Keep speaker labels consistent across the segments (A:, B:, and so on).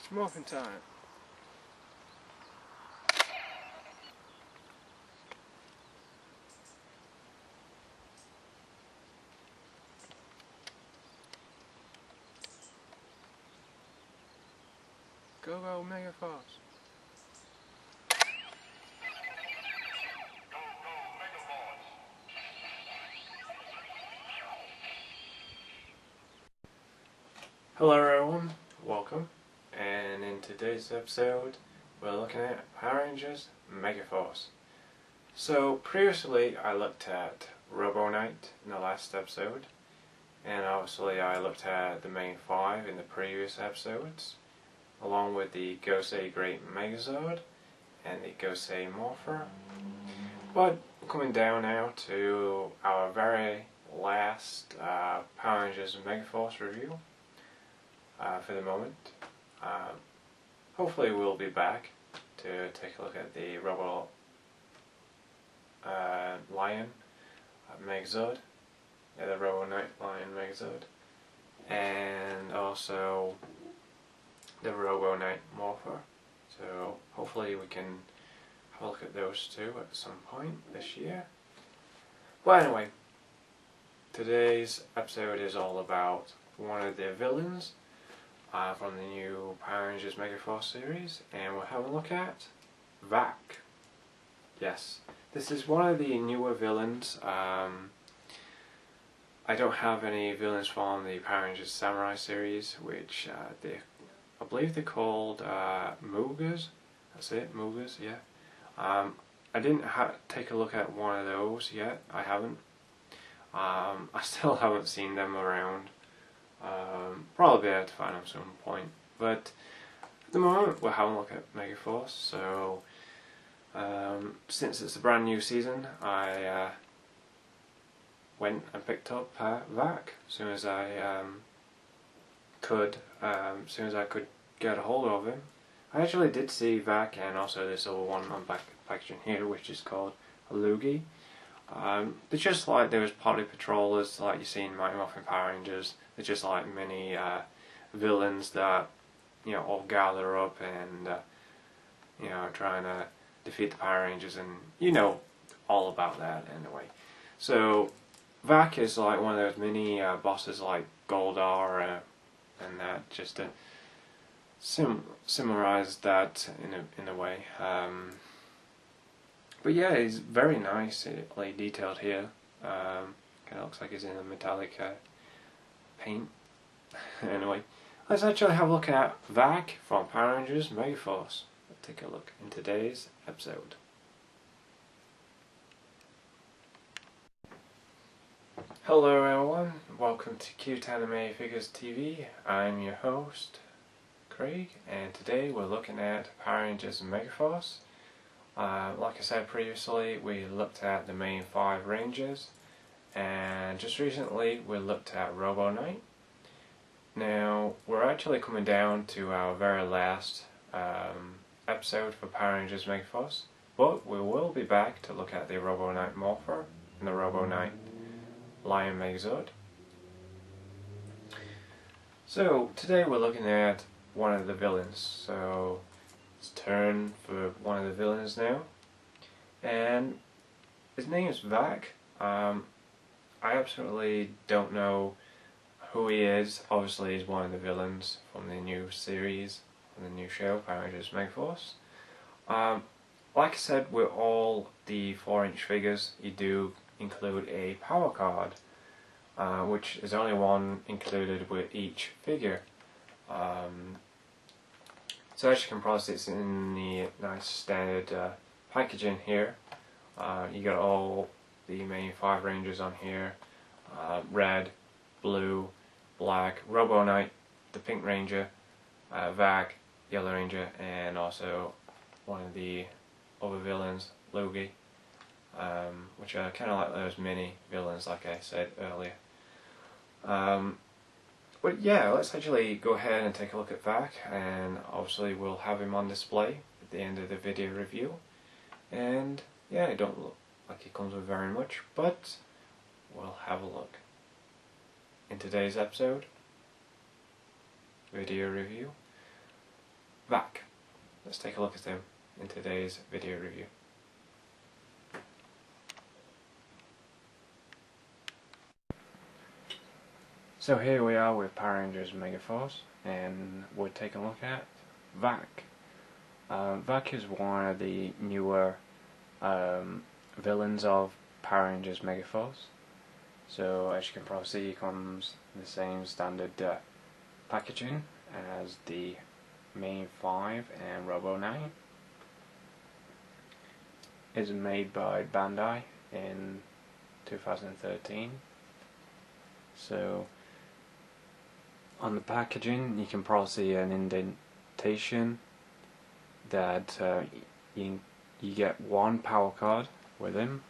A: It's morphin' time. Go go MegaForce. Hello everyone, welcome, and in today's episode we're looking at Power Rangers MegaForce. So previously I looked at Robo Knight in the last episode, and obviously I looked at the main 5 in the previous episodes, along with the Gosei Great Megazord and the Gosei Morpher. But coming down now to our very last Power Rangers MegaForce review. For the moment. Hopefully we'll be back to take a look at the Robo Lion Megazord, the Robo Knight Lion Megazord, and also the Robo Knight Morpher. So hopefully we can have a look at those two at some point this year. Well, anyway, today's episode is all about one of the villains from the new Power Rangers MegaForce series, and we'll have a look at Vrak. Yes, this is one of the newer villains. I don't have any villains from the Power Rangers Samurai series, which I believe they're called Mugas. That's it, Mugas, yeah. I didn't take a look at one of those yet. I haven't. I still haven't seen them around. Probably be able to find them at some point, but at the moment we're having a look at MegaForce. So since it's a brand new season, I went and picked up Vrak as soon as I could. As soon as I could get a hold of him. I actually did see Vrak and also this other one on packaging here, which is called a Loogie. They're just like those party patrollers like you see in Mighty Morphin Power Rangers. They're just like many villains that, you know, all gather up and you know, trying to defeat the Power Rangers, and you know all about that anyway. So Vrak is like one of those mini bosses like Goldar and that, just to summarize that in a way. But yeah, he's very nicely detailed here. Kind of looks like he's in a metallic paint. Anyway, let's actually have a look at Vrak from Power Rangers MegaForce. Let's take a look in today's episode. Hello everyone, welcome to CuteanimefiguresTV. I'm your host, Craig, and today we're looking at Power Rangers MegaForce. Like I said previously, we looked at the main 5 Rangers, and just recently we looked at Robo Knight. Now we're actually coming down to our very last episode for Power Rangers MegaForce, but we will be back to look at the Robo Knight Morpher and the Robo Knight Lion Megazord. So today we're looking at one of the villains. So it's turn for one of the villains now, and his name is Vrak. I absolutely don't know who he is. Obviously he's one of the villains from the new series, from the new show, Power Rangers MegaForce. Like I said, with all the 4-inch figures, you do include a power card, which is only one included with each figure. So as you can probably see, it's in the nice standard packaging here. You got all the main 5 Rangers on here. Red, blue, black, Robo Knight, the Pink Ranger, Vrak, Yellow Ranger, and also one of the other villains, Loogie, which are kind of like those mini villains like I said earlier. But yeah, let's actually go ahead and take a look at Vrak, and obviously we'll have him on display at the end of the video review. And yeah, it don't look like he comes with very much, but we'll have a look. In today's episode, video review, let's take a look at them in today's video review. So here we are with Power Rangers MegaForce, and we're taking a look at Vrak. Vrak is one of the newer villains of Power Rangers MegaForce. So as you can probably see, it comes in the same standard packaging as the main 5 and Robo 9. It's made by Bandai in 2013. So on the packaging you can probably see an indentation that you get one power card with him,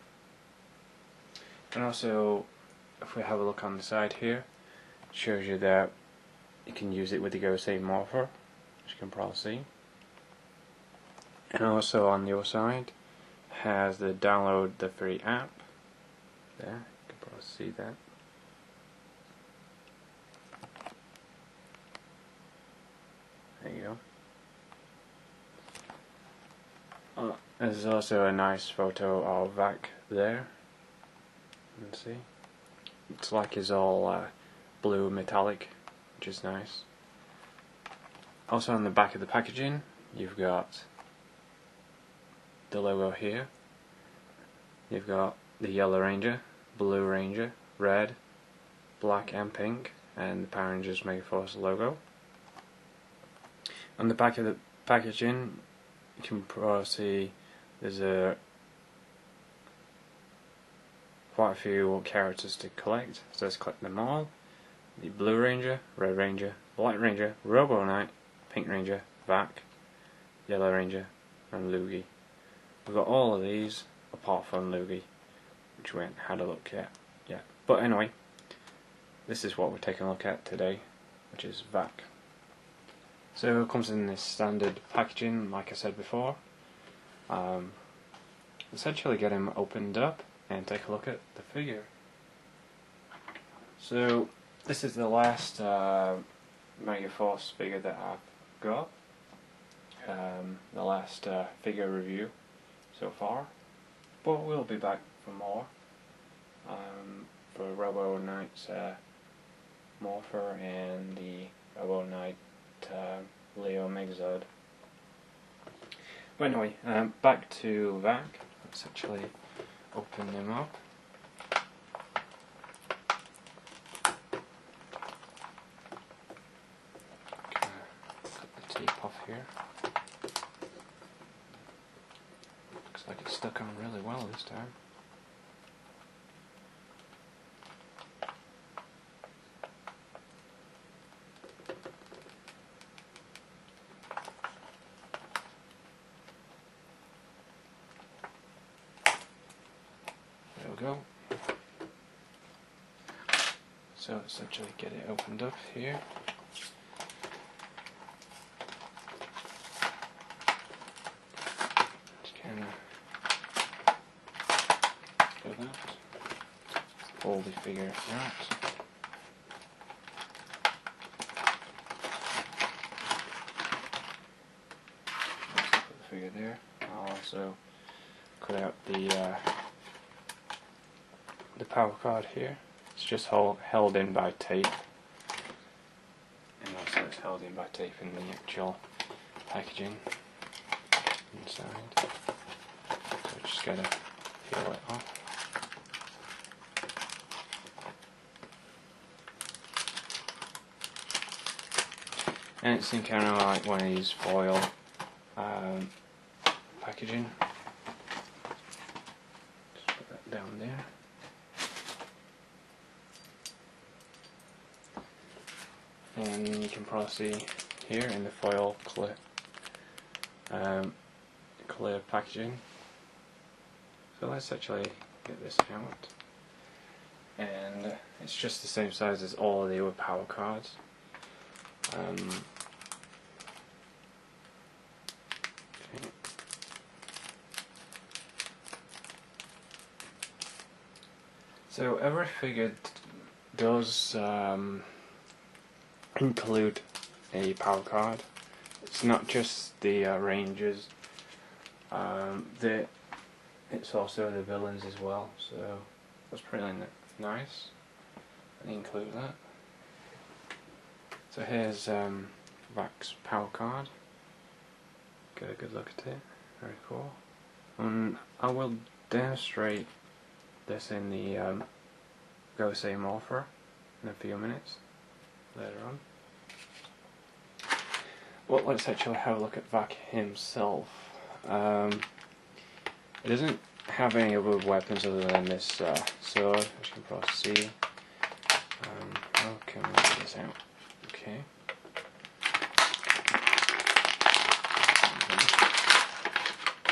A: and also if we have a look on the side here, it shows you that you can use it with the Go Save Morpher, as you can probably see. And also on the other side has the download the free app. There, you can probably see that. There you go. There's also a nice photo of Vrak there. You can see. It's like it's all blue metallic, which is nice. Also on the back of the packaging you've got the logo here. You've got the Yellow Ranger, Blue Ranger, Red, Black and Pink, and the Power Rangers MegaForce logo. On the back of the packaging you can probably see there's quite a few characters to collect, so let's collect them all. The Blue Ranger, Red Ranger, Black Ranger, Robo Knight, Pink Ranger, Vrak, Yellow Ranger and Loogie. We've got all of these apart from Loogie, which we haven't had a look at yet. But anyway, this is what we're taking a look at today, which is Vrak. So it comes in this standard packaging, like I said before. Essentially get him opened up and take a look at the figure. So this is the last MegaForce figure that I've got. The last figure review so far. But we'll be back for more. For Robo Knight's Morpher and the Robo Knight Leo Megazord. But anyway, back to Vrak. Let's actually open them up. Cut the tape off here. Looks like it's stuck on really well this time. Go. So let's actually get it opened up here. Just kind of do that. Pull the figure out. Put the figure there. I'll also cut out the power card here. It's just held in by tape, and also it's held in by tape in the actual packaging inside. So just gotta peel it off. And it's in kind of like one of these foil packaging. Just put that down there. And you can probably see here in the foil clear packaging. So let's actually get this out. And it's just the same size as all of the other power cards. Okay. So every figure does include a power card. it's not just the rangers, it's also the villains as well, so that's pretty nice. I include that. So here's Vrak's power card. Get a good look at it. Very cool. And I will demonstrate this in the Gosei Morpher in a few minutes later on. Well, let's actually have a look at Vrak himself. It doesn't have any other weapons other than this sword, as you can probably see. How can we get this out? Okay.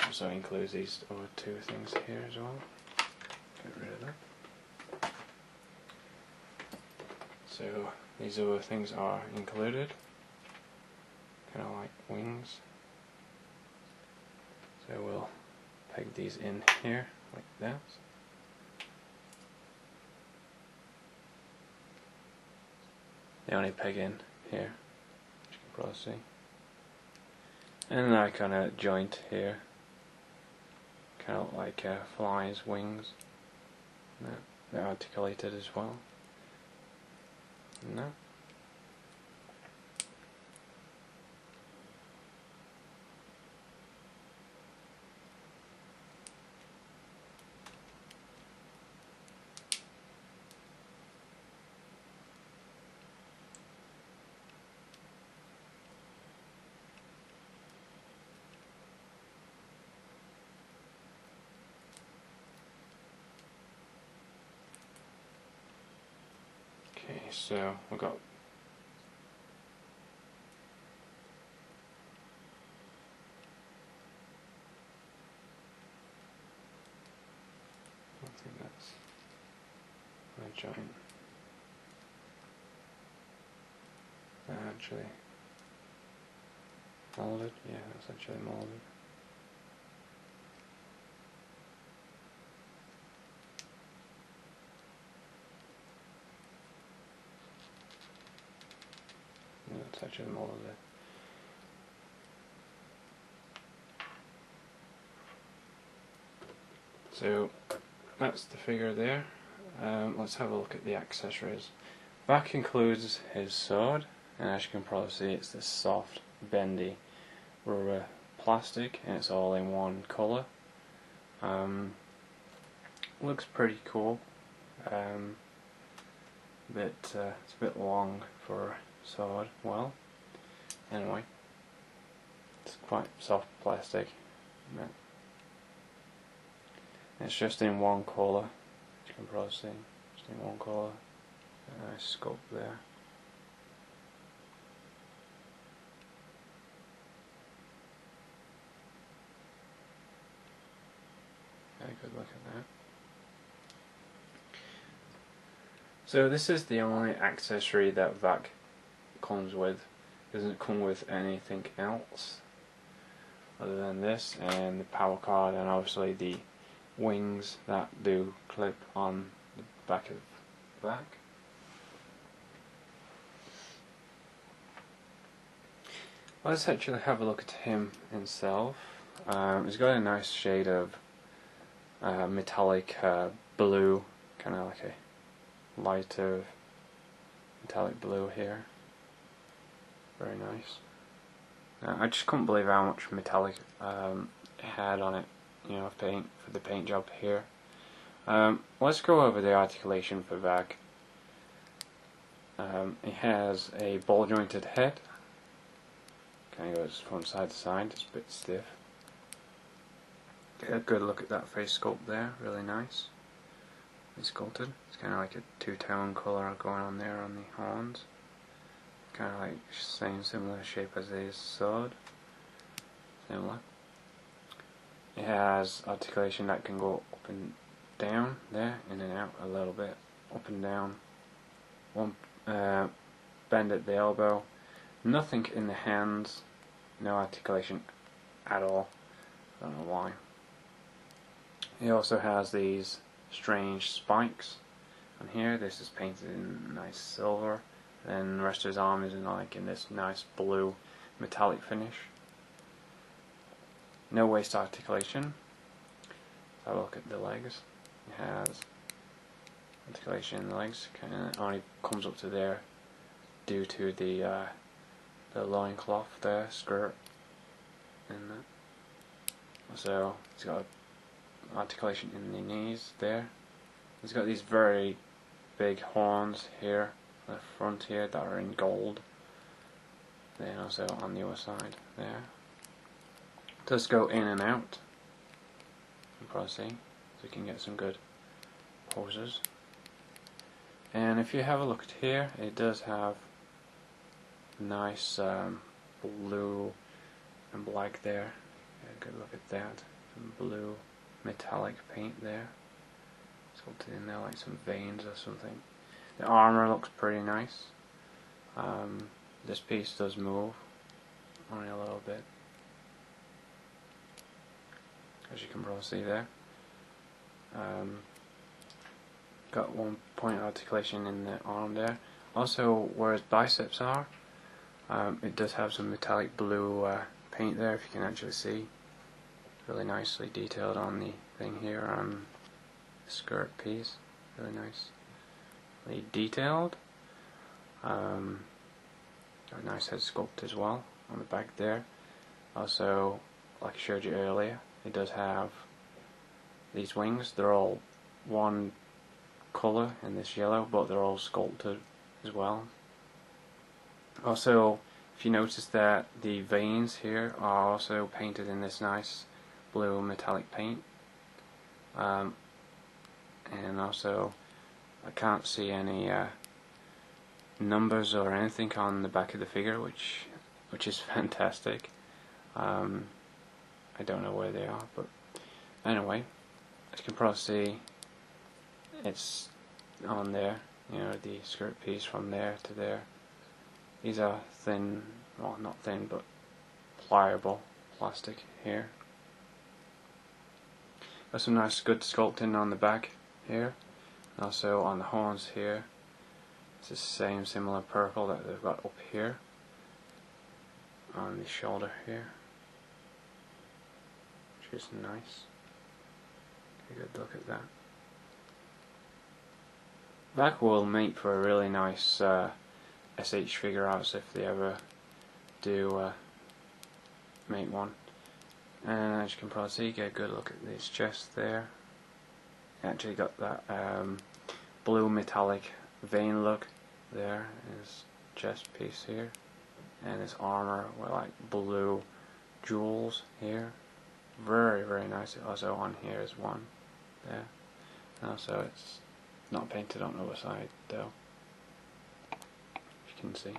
A: Also includes these other two things here as well. Get rid of that. So these other things are included, kind of like wings. So we'll peg these in here like that. They only peg in here, as you can probably see. And that kind of joint here, kind of like flies' wings. They're articulated as well. No. Okay, so we've got I think that's my giant. Actually molded, yeah, that's actually molded. Yeah, that's actually molded there. So that's the figure there. Let's have a look at the accessories. Vrak includes his sword, and as you can probably see, it's this soft, bendy rubber plastic, and it's all in one colour. Looks pretty cool. It's a bit long for a sword. Well, anyway, it's quite soft plastic. It's just in one colour, as you can probably see, just in one colour. A nice sculpt there. Very good look at that. So this is the only accessory that Vrak comes with. It doesn't come with anything else other than this and the power card, and obviously the wings that do clip on the back of Vrak. Let's actually have a look at him himself. He's got a nice shade of metallic blue, kind of like a lighter metallic blue here. Very nice. I just couldn't believe how much metallic it had on it, you know, paint for the paint job here. Let's go over the articulation for Vrak. It has a ball jointed head. Kind of goes from side to side, it's a bit stiff. Get a good look at that face sculpt there, really nice. It's sculpted. It's kind of like a two-tone colour going on there on the horns. Kind of like same similar shape as his sword. Similar. It has articulation that can go up and down there, in and out a little bit, up and down. One bend at the elbow. Nothing in the hands, no articulation at all. I don't know why. He also has these strange spikes on here. This is painted in nice silver. Then the rest of his arm is in this nice blue. metallic finish. No waist articulation. If I look at the legs, it has articulation in the legs. It only comes up to there due to the loincloth there, skirt, and that. So it's got articulation in the knees there. It's got these very big horns here, the front here, that are in gold. Then also on the other side there. It does go in and out. You can probably see, so you can get some good poses. And if you have a look at here, it does have nice blue and black there. Get a good look at that. Some blue metallic paint there. Sculpted in there like some veins or something. The armor looks pretty nice. This piece does move only a little bit, as you can probably see there. Got 1 point articulation in the arm there. Also, where his biceps are, it does have some metallic blue paint there, if you can actually see. Really nicely detailed on the thing here on the skirt piece. Really nicely detailed. Got a nice head sculpt as well on the back there. Also, like I showed you earlier, it does have these wings. They're all one colour in this yellow, but they're all sculpted as well. Also, if you notice that the veins here are also painted in this nice blue metallic paint. And also, I can't see any numbers or anything on the back of the figure, which is fantastic. I don't know where they are, but anyway, as you can probably see, it's on there, you know, the skirt piece from there to there. These are thin, well, not thin, but pliable plastic here. Got some nice good sculpting on the back here, and also on the horns here. It's the same similar purple that they've got up here on the shoulder here, which is nice. Take a good look at that. That will make for a really nice SH figure arts if they ever do make one. And as you can probably see, get a good look at this chest there. Actually got that blue metallic vein look there in his chest piece here, and his armor with like blue jewels here. Very nice. Also on here is one there, and also it's not painted on the other side though, if you can see.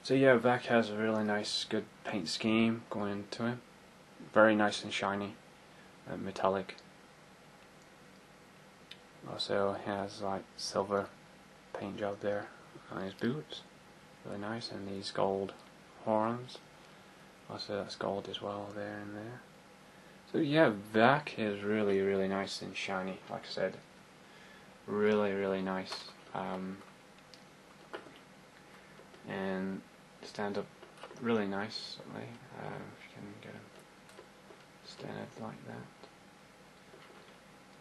A: So yeah, Vrak has a really nice good paint scheme going into him. Very nice and shiny and metallic. Also has like silver paint job there on his boots, really nice, and these gold horns. Also that's gold as well there and there. So yeah, Vrak is really nice and shiny, like I said. Really nice. And stand up really nicely, if you can get him standard like that.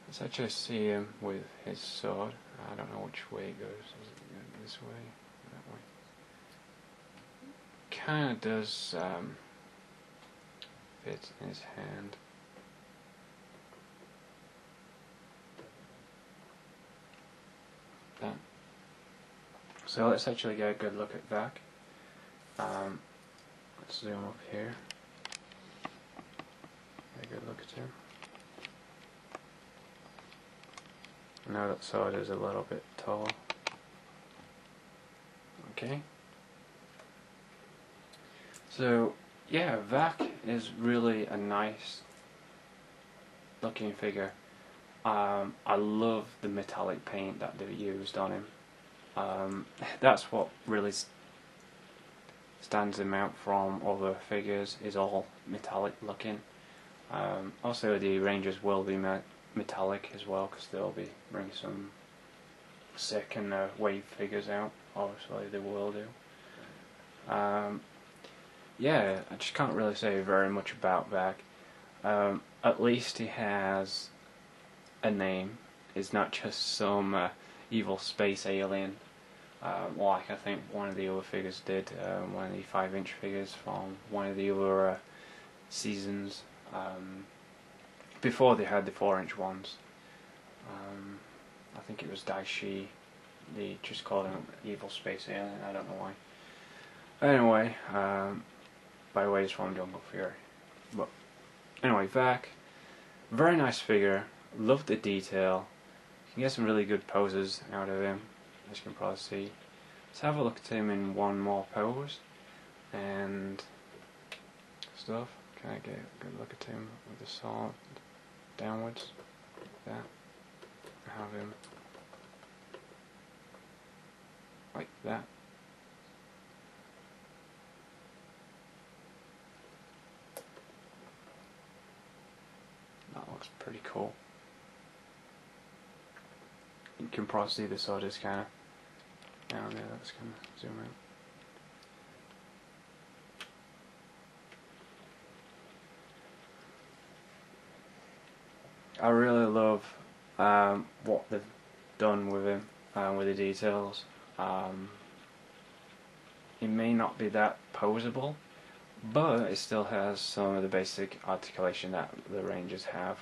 A: Let's actually see him with his sword. I don't know which way it goes. Does it go this way? That way? Kinda does fit in his hand. That. So let's actually get a good look at Vrak. Let's zoom up here. Get a good look at him. I know that sword is a little bit tall. Okay. So yeah, Vrak is really a nice looking figure. I love the metallic paint that they've used on him. That's what really stands him out from other figures, is all metallic looking. Also the Rangers will be metallic as well, because they'll be bringing some sick and wave figures out. Obviously they will do. Yeah, I just can't really say very much about Vrak. At least he has a name. It's not just some evil space alien, like I think one of the other figures did, one of the 5-inch figures from one of the other seasons, before they had the 4-inch ones. I think it was Daishi. They just called him evil space alien, I don't know why. Anyway, by the way, he's from Jungle Fury. But anyway, Vrak, very nice figure. Love the detail. You can get some really good poses out of him, as you can probably see. Let's have a look at him in one more pose and stuff. Can I get a good look at him with the sword downwards? Like that. Have him like that. That looks pretty cool. You can probably see the sword is kind of down there. Let's kind of zoom in. I really love what they've done with him, with the details. It may not be that poseable, but it still has some of the basic articulation that the Rangers have.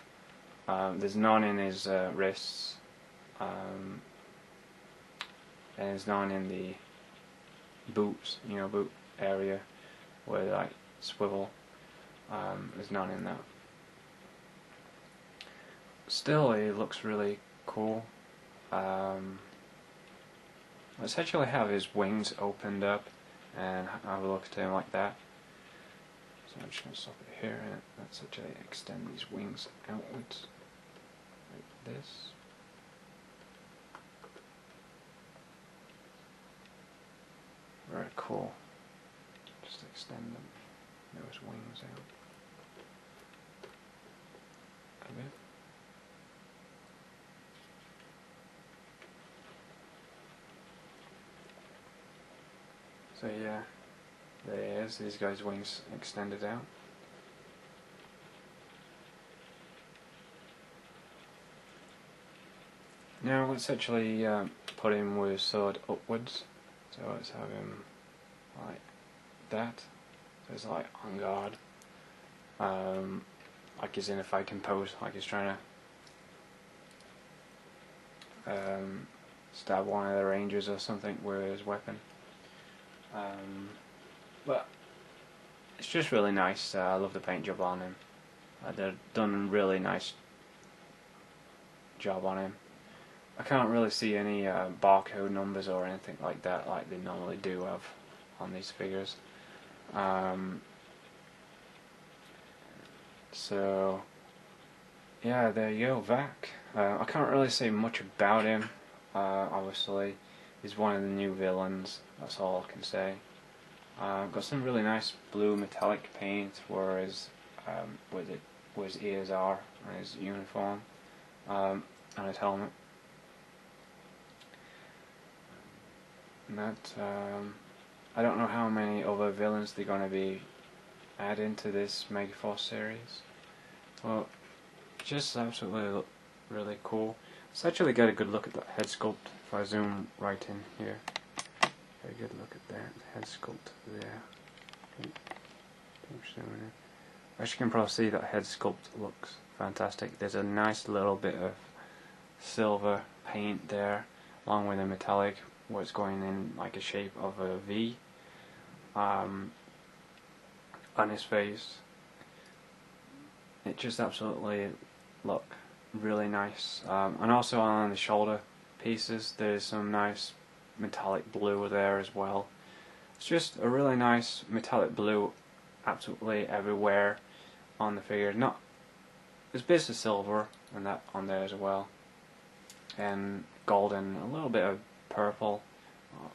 A: There's none in his wrists, and there's none in the boots, boot area where they like swivel. There's none in that. Still, he looks really cool. Let's actually have his wings opened up and have a look at him like that. So I'm just going to stop it here and let's actually extend these wings outwards like this. Very cool. Just extend those wings out a bit. So yeah, there he is, these guys' wings extended out. Now let's actually put him with his sword upwards. So let's have him like that. So it's like on guard. Like he's in a fighting pose, like he's trying to stab one of the Rangers or something with his weapon. But it's just really nice. I love the paint job on him. They've done a really nice job on him. I can't really see any barcode numbers or anything like that like they normally do have on these figures. So yeah, there you go, Vrak. I can't really say much about him. Obviously, he's one of the new villains. That's all I can say. Got some really nice blue metallic paint where his ears are on his uniform, and his helmet. And that I don't know how many other villains they're going to be adding to this MegaForce series. Well, just absolutely really cool. Let's actually get a good look at that head sculpt. If I zoom right in here, get a good look at that head sculpt there. As you can probably see, that head sculpt looks fantastic. There's a nice little bit of silver paint there, along with the metallic, where it's going in like a shape of a V on his face. It just absolutely look really nice. And also on the shoulder pieces, there's some nice metallic blue there as well. It's just a really nice metallic blue absolutely everywhere on the figure. There's bits of silver and that on there as well, and golden, a little bit of purple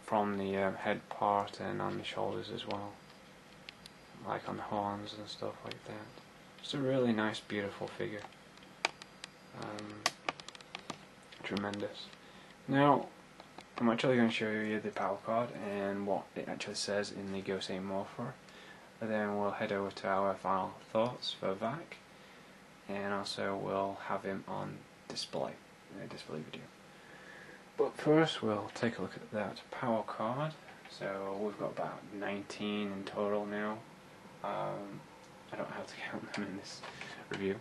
A: from the head part and on the shoulders as well, like on the horns and stuff like that. It's a really nice, beautiful figure. Tremendous. Now, I'm actually going to show you the power card and what it actually says in the Gosei Morpher. And then we'll head over to our final thoughts for Vrak, and also we'll have him on display in a display video. But first we'll take a look at that power card. So we've got about 19 in total now. I don't have to count them in this review.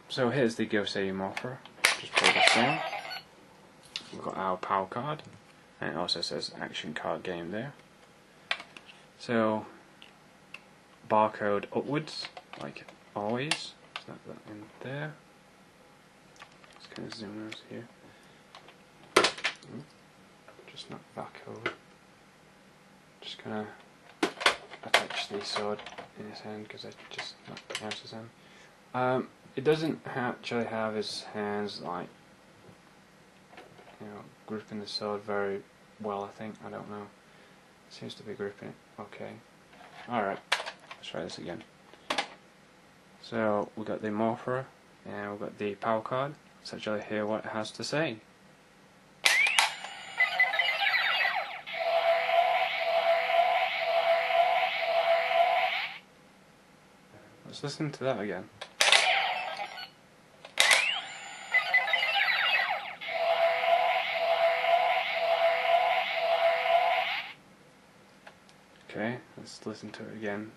A: So here's the Gosei Morpher. Just pull this down. We've got our power card, and it also says action card game there. So barcode upwards, like always. Snap that in there. Just kind of zoom out here. Just not barcode. Just gonna attach the sword in his hand because I just knocked out his hand. It doesn't actually have his hands like, you know, gripping the sword very well. I think, I don't know. It seems to be gripping it. Okay. All right. Let's try this again. So we've got the Morpher and we've got the power card. Let's actually hear what it has to say. Let's listen to that again. Okay, let's listen to it again.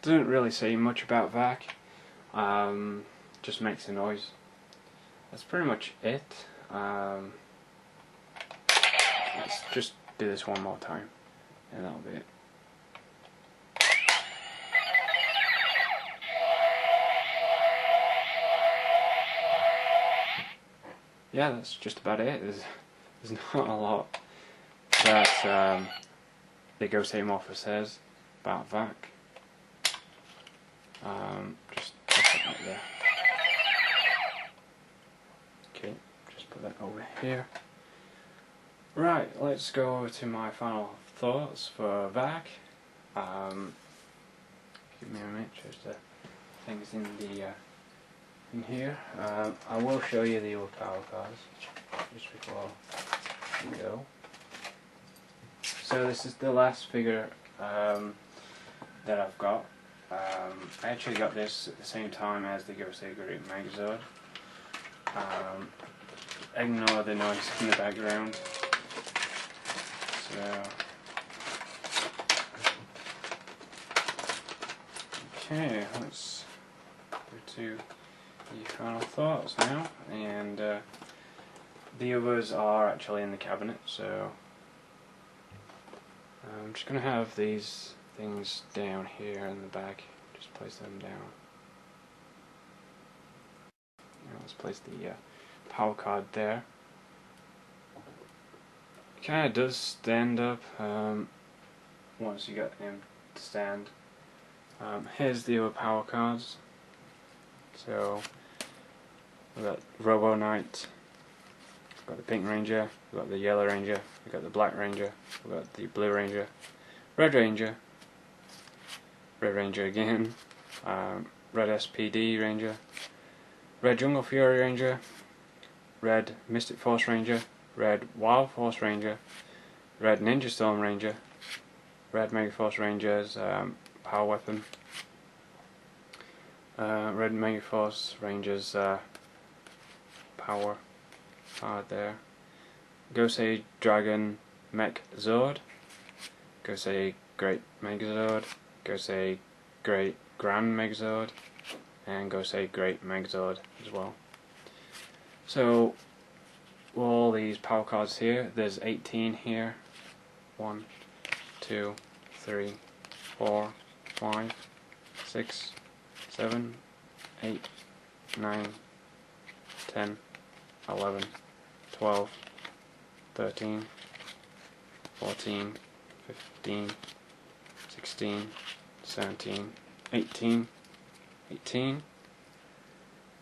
A: Doesn't really say much about Vrak. Just makes a noise. That's pretty much it. Let's just do this one more time, and that'll be it. Yeah, that's just about it. There's not a lot that the Gosei Morpher says about Vrak. Just put it right there. Okay, just put that over here. Right, let's go over to my final thoughts for Vrak. Give me a minute, just the things in the in here. I will show you the other power cards just before we go. So this is the last figure that I've got. I actually got this at the same time as the Gosei Great Megazord. Ignore the noise in the background. So, okay, let's go to the final thoughts now, and the others are actually in the cabinet. So I'm just going to have these things down here in the back. Just place them down. Now let's place the power card there. It kind of does stand up once you get him to stand. Here's the other power cards. So we've got Robo Knight, we've got the Pink Ranger, we've got the Yellow Ranger, we've got the Black Ranger, we've got the Blue Ranger, Red Ranger, Red Ranger again, Red SPD Ranger, Red Jungle Fury Ranger, Red Mystic Force Ranger, Red Wild Force Ranger, Red Ninja Storm Ranger, Red MegaForce Ranger's power weapon, Red MegaForce Ranger's power card there, Gosei Dragon Mech Zord, Gosei Great Megazord, Gosei Great Grand Megazord, and Gosei Great Megazord as well. So all these power cards here, there's 18 here. 1, 2, 3, 4, 5, 6, 7, 8, 9, 10, 11, 12, 13, 14, 15, 16, 17, 18,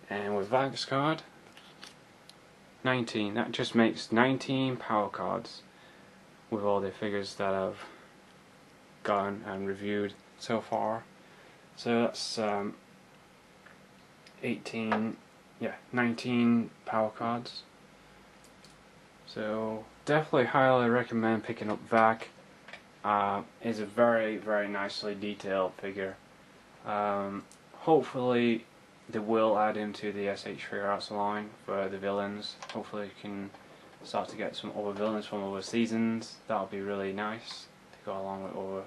A: and with Vrak's card, 19. That just makes 19 power cards with all the figures that I've gotten and reviewed so far. So that's 19 power cards. So definitely highly recommend picking up Vrak. It's a very, very nicely detailed figure. Hopefully they will add him to the SH Figuarts line for the villains. Hopefully you can start to get some other villains from other seasons. That would be really nice to go along with all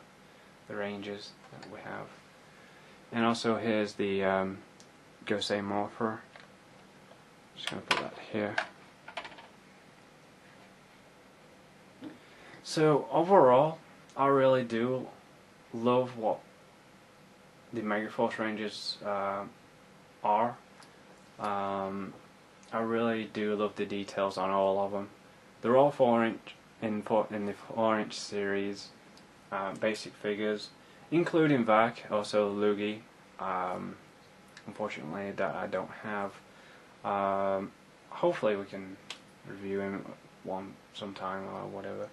A: the ranges that we have. And also here's the Gosei Morpher. Just going to put that here. So overall, I really do love what the MegaForce ranges are. I really do love the details on all of them. They're all 4-inch in the 4-inch series, basic figures, including Vrak, also Lugi. Unfortunately, that I don't have. Hopefully, we can review him sometime or whatever.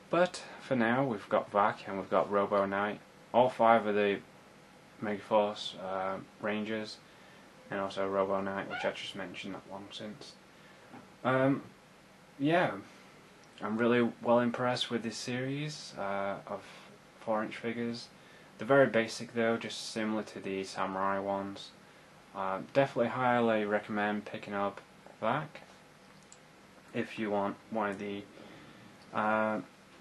A: But for now, we've got Vrak and we've got Robo Knight, all 5 of the MegaForce Rangers, and also Robo Knight, which I just mentioned not long since. Yeah, I'm really well impressed with this series of 4-inch figures. They're very basic though, just similar to the Samurai ones. Definitely highly recommend picking up Vrak if you want one of the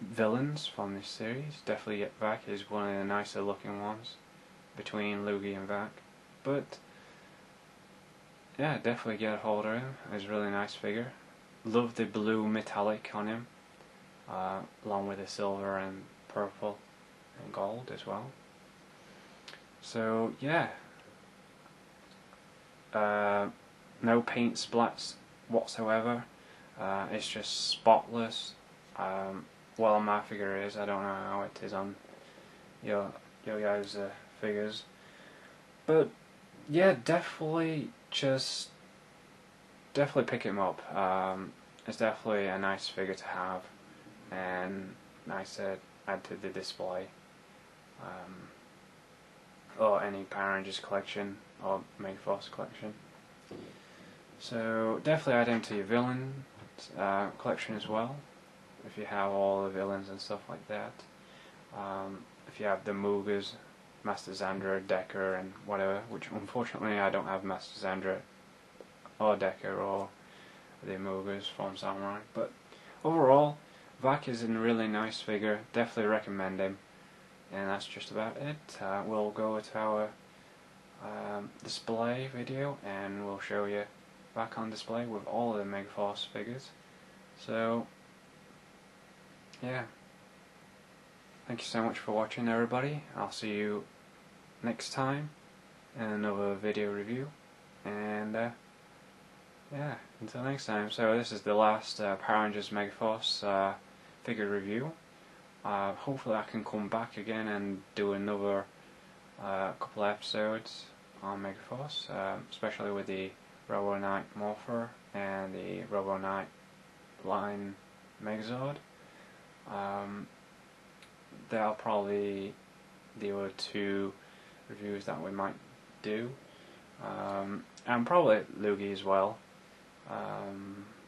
A: villains from this series. Definitely get Vrak. He's one of the nicer looking ones between Lugi and Vrak. But yeah, definitely get a hold of him. He's a really nice figure. Love the blue metallic on him, along with the silver and purple and gold as well. So yeah, no paint splats whatsoever. It's just spotless. Well, my figure is. I don't know how it is on your guys' figures, but yeah, definitely pick him up. It's definitely a nice figure to have, and nice to add to the display, or any Power Rangers collection or MegaForce collection. So definitely add him to your villain collection as well, if you have all the villains and stuff like that. If you have the Mugas, Master Xandra, Decker and whatever, which unfortunately I don't have Master Xandra or Decker or the Mugas from Samurai, but overall Vrak is a really nice figure. Definitely recommend him. And that's just about it. We'll go to our display video and we'll show you Vrak on display with all of the MegaForce figures. So yeah, thank you so much for watching everybody. I'll see you next time in another video review, and yeah, until next time. So this is the last Power Rangers MegaForce figure review. Hopefully I can come back again and do another couple episodes on MegaForce, especially with the Robo Knight Morpher and the Robo Knight line Megazord. There are probably the other 2 reviews that we might do, and probably Lugi as well.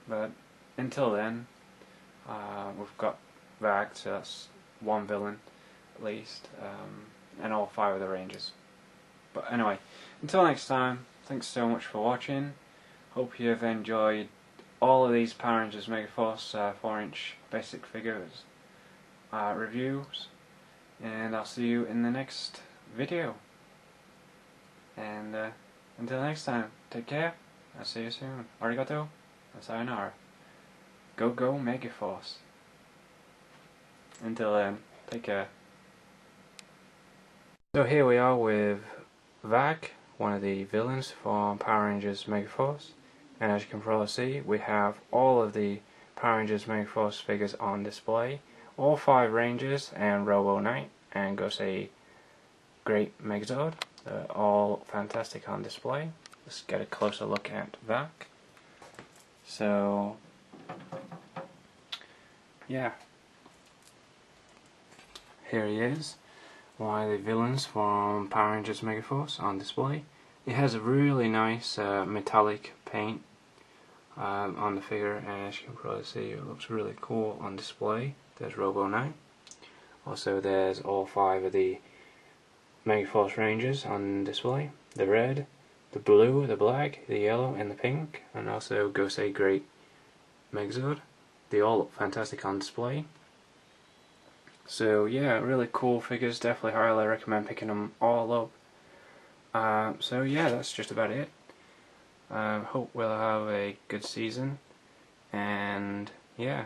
A: But until then, we've got Vrak, so that's 1 villain at least, and all 5 of the Rangers. But anyway, until next time, thanks so much for watching. Hope you've enjoyed all of these Power Rangers MegaForce 4-inch basic figures reviews, and I'll see you in the next video. And until next time, take care. I'll see you soon. Arigato and sayonara. Go MegaForce. Until then, take care. So here we are with Vrak, one of the villains from Power Rangers MegaForce. And as you can probably see, we have all of the Power Rangers MegaForce figures on display. All 5 Rangers and Robo Knight and Gosei Great Megazord. They're all fantastic on display. Let's get a closer look at Vrak. So yeah, here he is, one of the villains from Power Rangers MegaForce on display. It has a really nice metallic paint on the figure, and as you can probably see, it looks really cool on display. There's Robo Knight. Also there's all 5 of the MegaForce Rangers on display. The red, the blue, the black, the yellow and the pink, and also Gosei Great Megazord. They all look fantastic on display. So yeah, really cool figures, definitely highly recommend picking them all up. So yeah, that's just about it. Hope we'll have a good season, and yeah,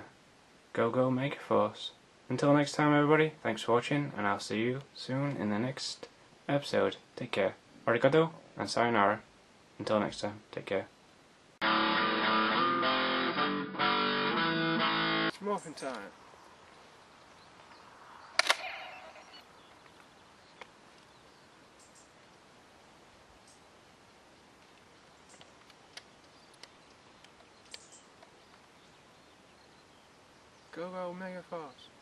A: go MegaForce. Until next time everybody, thanks for watching, and I'll see you soon in the next episode. Take care. Arigato and sayonara. Until next time, take care. It's morphin' time. Go MegaForce.